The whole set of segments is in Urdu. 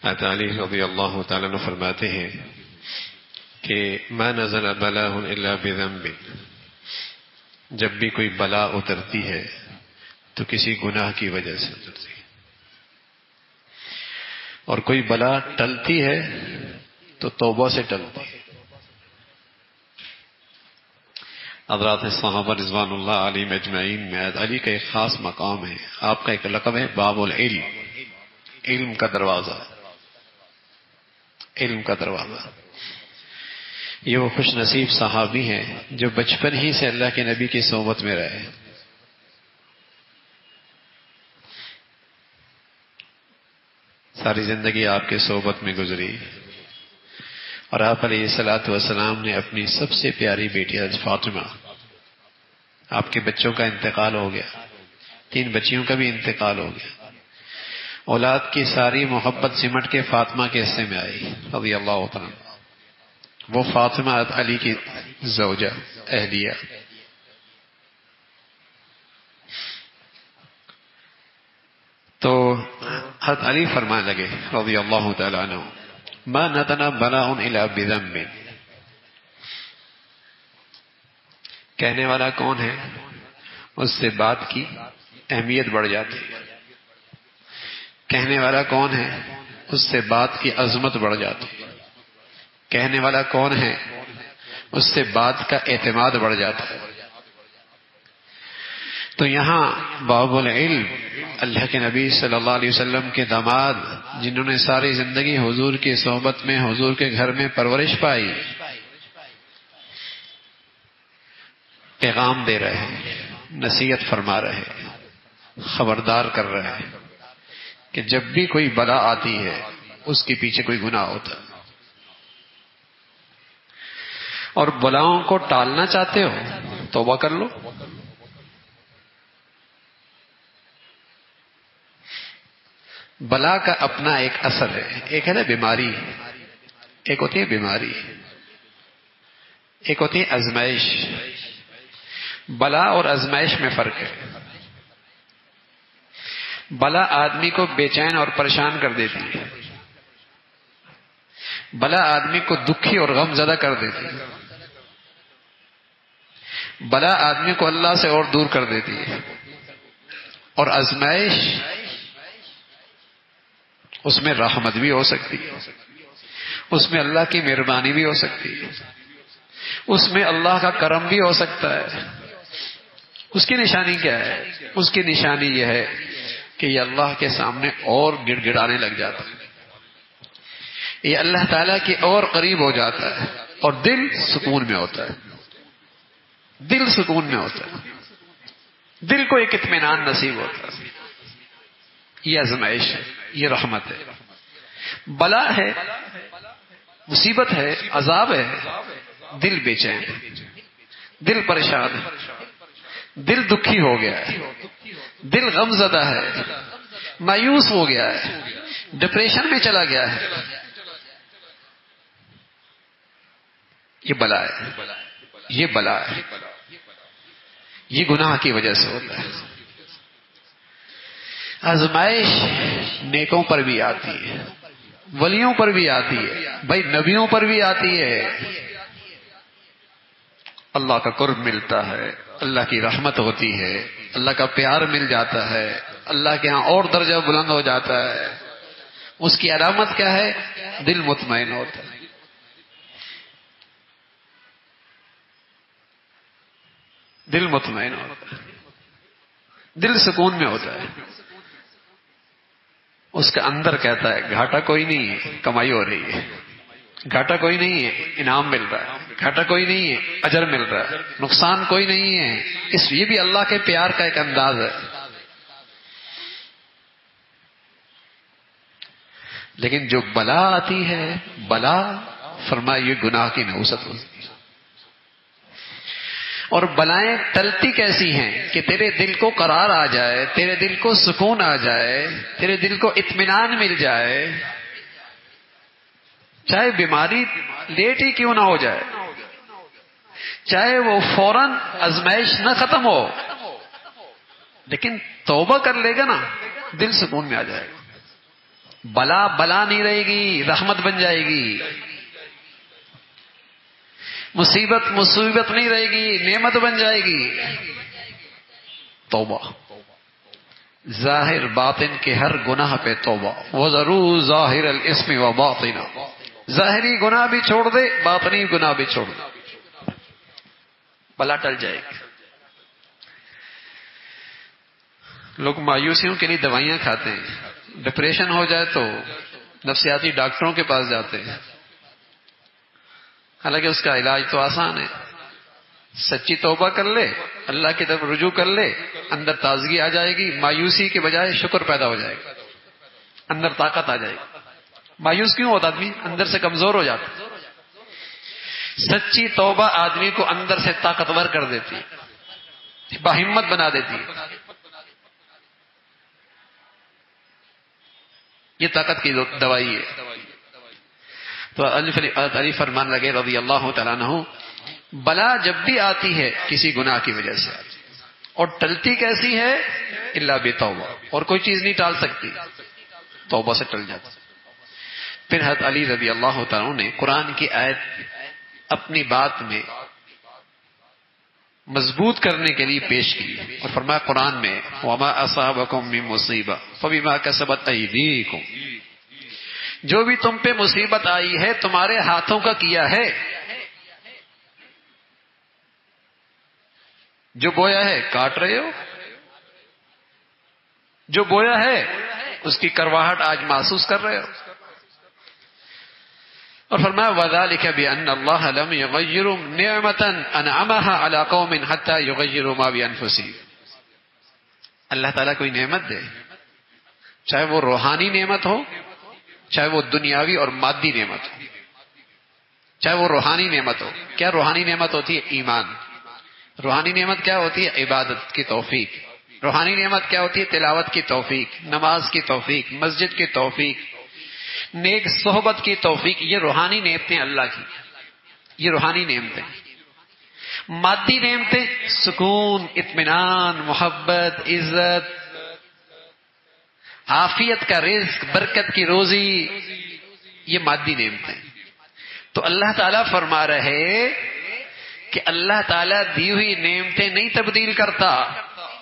حضرت علی رضی اللہ تعالیٰ عنہ فرماتے ہیں کہ ما نزل بلاء الا بذنب، جب بھی کوئی بلا اترتی ہے تو کسی گناہ کی وجہ سے اترتی ہے، اور کوئی بلا ٹلتی ہے تو توبہ سے ٹلتی ہے۔ حضرات صحابہ رضوان اللہ علیہم اجمعین میں علی کا ایک خاص مقام ہے، آپ کا ایک لقب ہے باب العلم، علم کا دروازہ، علم کا دروازہ۔ یہ وہ خوش نصیب صحابی ہیں جو بچپن ہی سے اللہ کے نبی کی صحبت میں رہے، ساری زندگی آپ کے صحبت میں گزری، اور آپ علیہ الصلوۃ والسلام نے اپنی سب سے پیاری بیٹی حضرت فاطمہ، آپ کے بچوں کا انتقال ہو گیا، 3 بچیوں کا بھی انتقال ہو گیا، اولاد کی ساری محبت سمٹ کے فاطمہ کے حصے میں آئی رضی اللہ تعالیٰ، وہ فاطمہ علی کی زوجہ اہلیہ۔ تو حضرت علی فرمانے لگے رضی اللہ تعالیٰ عنہ ما نتنا بلاء الا بذنب، کہنے والا کون ہے اس سے بات کی اہمیت بڑھ جاتی ہے، کہنے والا کون ہے اس سے بات کی عظمت بڑھ جاتی ہے، کہنے والا کون ہے اس سے بات کا اعتماد بڑھ جاتا ہے۔ تو یہاں باب العلم، اللہ کے نبی صلی اللہ علیہ وسلم کے داماد، جنہوں نے ساری زندگی حضور کی صحبت میں، حضور کے گھر میں پرورش پائی، پیغام دے رہے ہیں، نصیحت فرما رہے ہیں، خبردار کر رہے ہیں کہ جب بھی کوئی بلا آتی ہے اس کے پیچھے کوئی گناہ ہوتا ہے، اور بلاؤں کو ٹالنا چاہتے ہو توبہ کر لو۔ بلا کا اپنا ایک اثر ہے، ایک ہے نا بیماری، ایک ہوتی ہے بیماری، ایک ہوتی ہے آزمائش۔ بلا اور آزمائش میں فرق ہے۔ بلا آدمی کو بے چین اور پریشان کر دیتی ہے، بلا آدمی کو دکھی اور غم زدہ کر دیتی ہے، بلا آدمی کو اللہ سے اور دور کر دیتی ہے، اور آزمائش اس میں رحمت بھی ہو سکتی ہے، اس میں اللہ کی مہربانی بھی ہو سکتی ہے، اس میں اللہ کا کرم بھی ہو سکتا ہے۔ اس کی نشانی کیا ہے؟ اس کی نشانی یہ ہے کہ یہ اللہ کے سامنے اور گڑ گڑانے لگ جاتا ہے، یہ اللہ تعالیٰ کے اور قریب ہو جاتا ہے، اور دل سکون میں ہوتا ہے، دل سکون میں ہوتا ہے، دل کو ایک اطمینان نصیب ہوتا ہے۔ یہ آزمائش ہے، یہ رحمت ہے۔ بلا ہے، مصیبت ہے، عذاب ہے، دل بے چین ہے، دل پریشان ہے، دل دکھی ہو گیا ہے، دل غم زدہ ہے، مایوس ہو گیا ہے، ڈپریشن میں چلا گیا ہے، یہ بلا ہے، یہ بلا ہے، یہ گناہ کی وجہ سے ہوتا ہے۔ آزمائش نیکوں پر بھی آتی ہے، ولیوں پر بھی آتی ہے، بھائی نبیوں پر بھی آتی ہے۔ اللہ کا قرب ملتا ہے، اللہ کی رحمت ہوتی ہے، اللہ کا پیار مل جاتا ہے، اللہ کے ہاں اور درجہ بلند ہو جاتا ہے۔ اس کی علامت کیا ہے؟ دل مطمئن ہوتا ہے، دل مطمئن ہوتا ہے، دل سکون میں ہوتا ہے۔ اس کا اندر کہتا ہے گھاٹا کوئی نہیں ہے، کمائی ہو رہی ہے، گھاٹا کوئی نہیں ہے، انعام مل رہا ہے، گھاٹا کوئی نہیں ہے، اجر مل رہا ہے، نقصان کوئی نہیں ہے۔ یہ بھی اللہ کے پیار کا ایک انداز ہے۔ لیکن جو بلا آتی ہے، بلا فرمائے یہ گناہ کی نحوست ہوتی ہے۔ اور بلائیں ٹلتی کیسی ہیں کہ تیرے دل کو قرار آ جائے، تیرے دل کو سکون آ جائے، تیرے دل کو اطمینان مل جائے، چاہے بیماری لیٹ ہی کیوں نہ ہو جائے، چاہے وہ فوراً آزمائش نہ ختم ہو، لیکن توبہ کر لے گا نا، دل سکون میں آ جائے گا۔ بلا بلا نہیں رہے گی، رحمت بن جائے گی. مصیبت مصیبت نہیں رہے گی، نعمت بن جائے گی. توبہ. ظاہر باطن کے ہر گناہ پہ توبہ. وَذَرُوا ظَاهِرَ الْإِثْمِ وَبَاطِنَهُ. ظاہری گناہ بھی چھوڑ دے، باطنی گناہ بھی چھوڑ دے، بلا ٹل جائے گی. لوگ مایوسیوں کے لیے دوائیاں کھاتے ہیں، ڈپریشن ہو جائے تو نفسیاتی ڈاکٹروں کے پاس جاتے ہیں، حالانکہ اس کا علاج تو آسان ہے. سچی توبہ کر لے، اللہ کی طرف رجوع کر لے، اندر تازگی آ جائے گی، مایوسی کے بجائے شکر پیدا ہو جائے گا، اندر طاقت آ جائے گی. مایوس کیوں ہوتا آدمی؟ اندر سے کمزور ہو جاتا. سچی توبہ آدمی کو اندر سے طاقتور کر دیتی ہے، باہمت بنا دیتی ہے. یہ طاقت کی دوائی ہے. تو علی فرمان لگے رضی اللہ تعالیٰ عنہ، بلا جب بھی آتی ہے کسی گناہ کی وجہ سے، اور ٹلتی کیسی ہے؟ الا بتوبہ. اور کوئی چیز نہیں ٹال سکتی، توبہ سے ٹل جاتی. پھر حضرت علی رضی اللہ تعالیٰ نے قرآن کی آیت اپنی بات میں مضبوط کرنے کے لیے پیش کی اور فرمایا قرآن میں وَمَا أَصَابَكُم مِّن مُّصِيبَةٍ فَبِمَا كَسَبَتْ أَيْدِيكُمْ. جو بھی تم پہ مصیبت آئی ہے تمہارے ہاتھوں کا کیا ہے. جو بویا ہے کاٹ رہے ہو، جو بویا ہے اس کی کرواہٹ آج محسوس کر رہے ہو. اور فرمایا وَذَلِكَ بِأَنَّ اللَّهَ لَمْ يُغَيِّرْ نِعْمَةً أَنْعَمَهَا عَلَىٰ قَوْمٍ حَتَّىٰ يُغَيِّرُوا مَا بِأَنفُسِهِمْ. اللہ تعالیٰ کوئی نعمت دے، چاہے وہ روحانی نعمت ہو، چاہے وہ دنیاوی اور مادی نعمت ہو. چاہے وہ روحانی نعمت ہو. کیا روحانی نعمت ہوتی ہے؟ ایمان. روحانی نعمت کیا ہوتی ہے؟ عبادت کی توفیق. روحانی نعمت کیا ہوتی ہے؟ تلاوت کی توفیق، نماز کی توفیق، مسجد کی توفیق، نیک صحبت کی توفیق. یہ روحانی نعمتیں اللہ کی، یہ روحانی نعمتیں. مادی نعمتیں سکون، اطمینان، محبت، عزت، عافیت کا رزق، برکت کی روزی، یہ مادی نعمتیں. تو اللہ تعالیٰ فرما رہے کہ اللہ تعالیٰ دی ہوئی نعمتیں نہیں تبدیل کرتا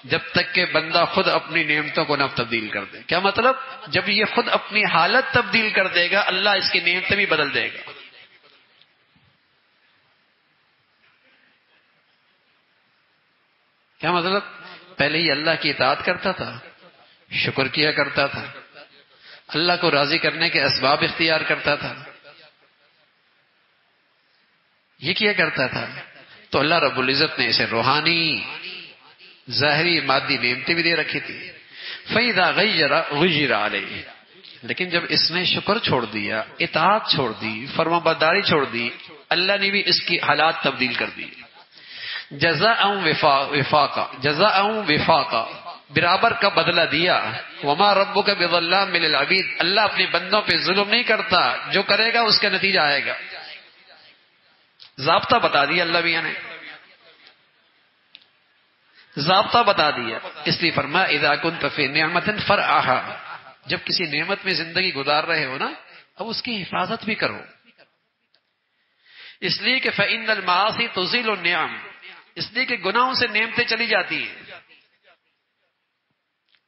جب تک کہ بندہ خود اپنی نعمتوں کو نہ تبدیل کر دے. کیا مطلب؟ جب یہ خود اپنی حالت تبدیل کر دے گا اللہ اس کی نعمتیں بھی بدل دے گا. کیا مطلب؟ پہلے ہی اللہ کی اطاعت کرتا تھا، شکر کیا کرتا تھا، اللہ کو راضی کرنے کے اسباب اختیار کرتا تھا، یہ کیا کرتا تھا. تو اللہ رب العزت نے اسے روحانی ظاہری مادی نعمتیں بھی دے رکھی تھی. فَإِذَا غُيِّرَ عَلَيْهِ. لیکن جب اس نے شکر چھوڑ دیا، اطاعت چھوڑ دی، فرما برداری چھوڑ دی، اللہ نے بھی اس کی حالات تبدیل کر دی. جزاءً وفاقا، برابر کا بدلہ دیا. وما ربک بظلام للعبید. اللہ اپنے بندوں پہ ظلم نہیں کرتا، جو کرے گا اس کا نتیجہ آئے گا. ضابطہ بتا دیا اللہ بھی نے، ضابطہ بتا دیا. اس لیے فرمایا اذا كنت في نعمة فرعها. جب کسی نعمت میں زندگی گزار رہے ہو نا، اب اس کی حفاظت بھی کرو. اس لیے کہ فإن المعاصي تزيل النعم. اس لیے کہ گناہوں سے نعمتیں چلی جاتی ہیں.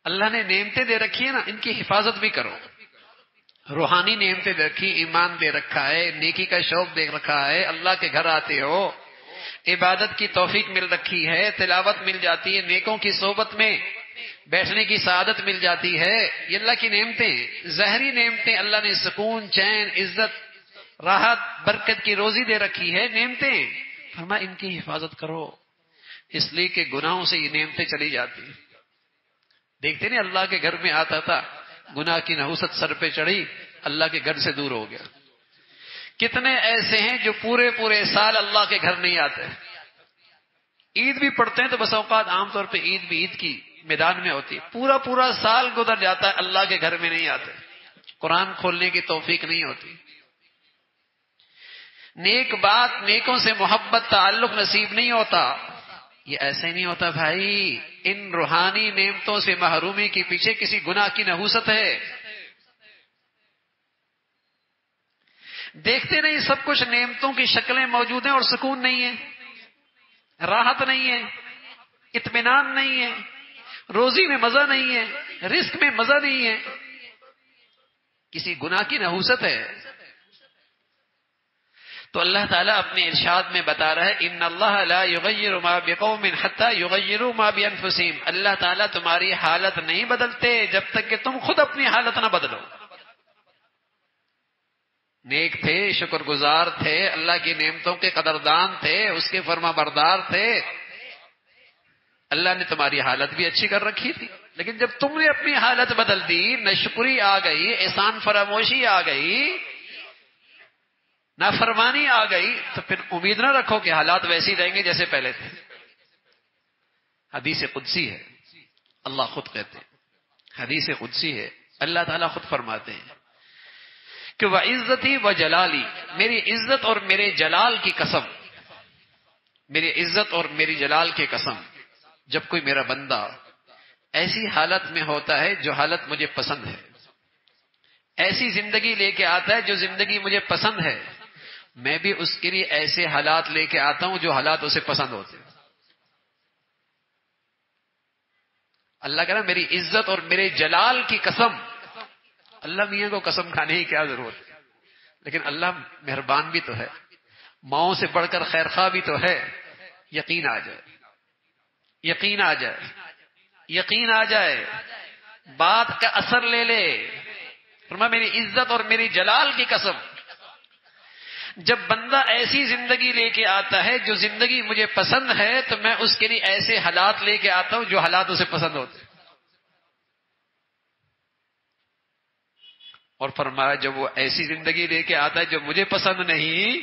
اللہ نے نعمتیں دے رکھی ہیں نا، ان کی حفاظت بھی کرو. روحانی نعمتیں دے رکھی، ایمان دے رکھا ہے، نیکی کا شوق دے رکھا ہے، اللہ کے گھر آتے ہو، عبادت کی توفیق مل رکھی ہے، تلاوت مل جاتی ہے، نیکوں کی صحبت میں بیٹھنے کی سعادت مل جاتی ہے. یہ اللہ کی نعمتیں، ظاہری نعمتیں. اللہ نے سکون، چین، عزت، راحت، برکت کی روزی دے رکھی ہے، نعمتیں. فرمایا ان کی حفاظت کرو، اس لیے کہ گناہوں سے یہ نعمتیں چلی جاتی. دیکھتے نہیں اللہ کے گھر میں آتا تھا، گناہ کی نحوست سر پہ چڑھی، اللہ کے گھر سے دور ہو گیا. کتنے ایسے ہیں جو پورے پورے سال اللہ کے گھر نہیں آتے، عید بھی پڑھتے ہیں تو بس اوقات عام طور پہ عید بھی عید کی میدان میں ہوتی ہے، پورا پورا سال گزر جاتا ہے اللہ کے گھر میں نہیں آتے، قرآن کھولنے کی توفیق نہیں ہوتی، نیک بات، نیکوں سے محبت، تعلق نصیب نہیں ہوتا. یہ ایسے نہیں ہوتا بھائی، ان روحانی نعمتوں سے محرومی کے پیچھے کسی گناہ کی نحوست ہے. دیکھتے نہیں سب کچھ نعمتوں کی شکلیں موجود ہیں اور سکون نہیں ہے، راحت نہیں ہے، اطمینان نہیں ہے، روزی میں مزہ نہیں ہے، رزق میں مزہ نہیں ہے، کسی گناہ کی نحوست ہے. تو اللہ تعالیٰ اپنے ارشاد میں بتا رہا ہے ان اللہ لا یغیر ما بقوم حتی یغیروا ما بانفسہم. اللہ تعالیٰ تمہاری حالت نہیں بدلتے جب تک کہ تم خود اپنی حالت نہ بدلو. نیک تھے، شکر گزار تھے، اللہ کی نعمتوں کے قدردان تھے، اس کے فرما بردار تھے، اللہ نے تمہاری حالت بھی اچھی کر رکھی تھی. لیکن جب تم نے اپنی حالت بدل دی، ناشکری آ گئی، احسان فراموشی آ گئی، نافرمانی آ گئی، تو پھر امید نہ رکھو کہ حالات ویسے ہی رہیں گے جیسے پہلے تھے. حدیث قدسی ہے، اللہ خود کہتے ہیں، حدیث قدسی ہے، اللہ تعالیٰ خود فرماتے ہیں کہ وَعِزَّتِي وَجَلَالِي، میری عزت اور میرے جلال کی قسم، میری عزت اور میری جلال کی قسم، جب کوئی میرا بندہ ایسی حالت میں ہوتا ہے جو حالت مجھے پسند ہے، ایسی زندگی لے کے آتا ہے جو زندگی مجھے پسند ہے، میں بھی اس کے لیے ایسے حالات لے کے آتا ہوں جو حالات اسے پسند ہوتے ہیں. اللہ کہہ رہا میری عزت اور میرے جلال کی قسم. اللہ میاں کو قسم کھانے کی کیا ضرورت ہے، لیکن اللہ مہربان بھی تو ہے، ماؤں سے بڑھ کر خیر خواہ بھی تو ہے. یقین آ جائے، یقین آ جائے، یقین آ جائے، بات کا اثر لے لے. فرمایا میری عزت اور میری جلال کی قسم، جب بندہ ایسی زندگی لے کے آتا ہے جو زندگی مجھے پسند ہے تو میں اس کے لیے ایسے حالات لے کے آتا ہوں جو حالات اسے پسند ہوتے ہیں. اور فرمایا جب وہ ایسی زندگی لے کے آتا ہے جو مجھے پسند نہیں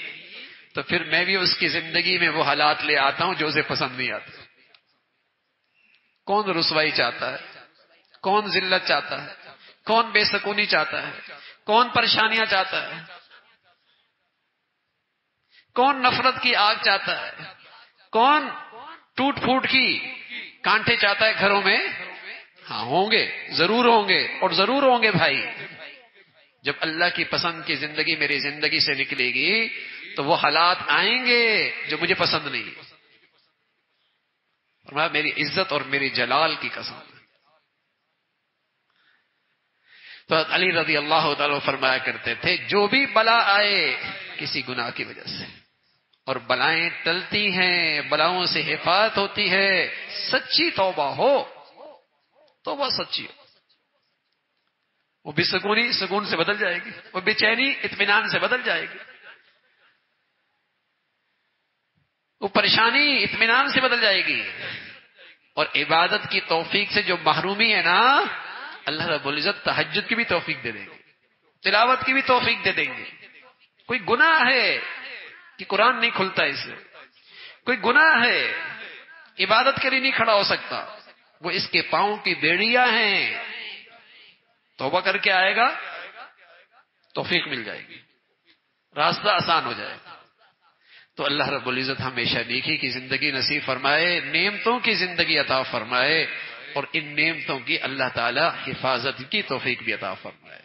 تو پھر میں بھی اس کی زندگی میں وہ حالات لے آتا ہوں جو اسے پسند نہیں آتے. کون رسوائی چاہتا ہے، کون ذلت چاہتا ہے، کون بے سکونی چاہتا ہے، کون پریشانیاں چاہتا ہے، کون نفرت کی آگ چاہتا ہے، کون ٹوٹ پھوٹ کی کانٹے چاہتا ہے گھروں میں؟ ہاں ہوں گے، ضرور ہوں گے، اور ضرور ہوں گے بھائی. جب اللہ کی پسند کی زندگی میری زندگی سے نکلے گی تو وہ حالات آئیں گے جو مجھے پسند نہیں. فرمایا میری عزت اور میری جلال کی قسم. تو علی رضی اللہ تعالیٰ فرمایا کرتے تھے جو بھی بلا آئے کسی گناہ کی وجہ سے، اور بلائیں ٹلتی ہیں، بلاؤں سے حفاظت ہوتی ہے، سچی توبہ ہو، توبہ سچی ہو، وہ بے سکونی سکون سے بدل جائے گی، وہ بے چینی اطمینان سے بدل جائے گی، وہ پریشانی اطمینان سے بدل جائے گی. اور عبادت کی توفیق سے جو محرومی ہے نا، اللہ رب العزت تہجد کی بھی توفیق دے دیں گے، تلاوت کی بھی توفیق دے دیں گے. کوئی گناہ ہے کہ قرآن نہیں کھلتا اس سے، کوئی گناہ ہے عبادت کے لیے نہیں کھڑا ہو سکتا، وہ اس کے پاؤں کی بیڑیاں ہیں، توبہ کر کے آئے گا توفیق مل جائے گی، راستہ آسان ہو جائے گا. تو اللہ رب العزت ہمیشہ نیکی کی زندگی نصیب فرمائے، نعمتوں کی زندگی عطا فرمائے، اور ان نعمتوں کی اللہ تعالی حفاظت کی توفیق بھی عطا فرمائے.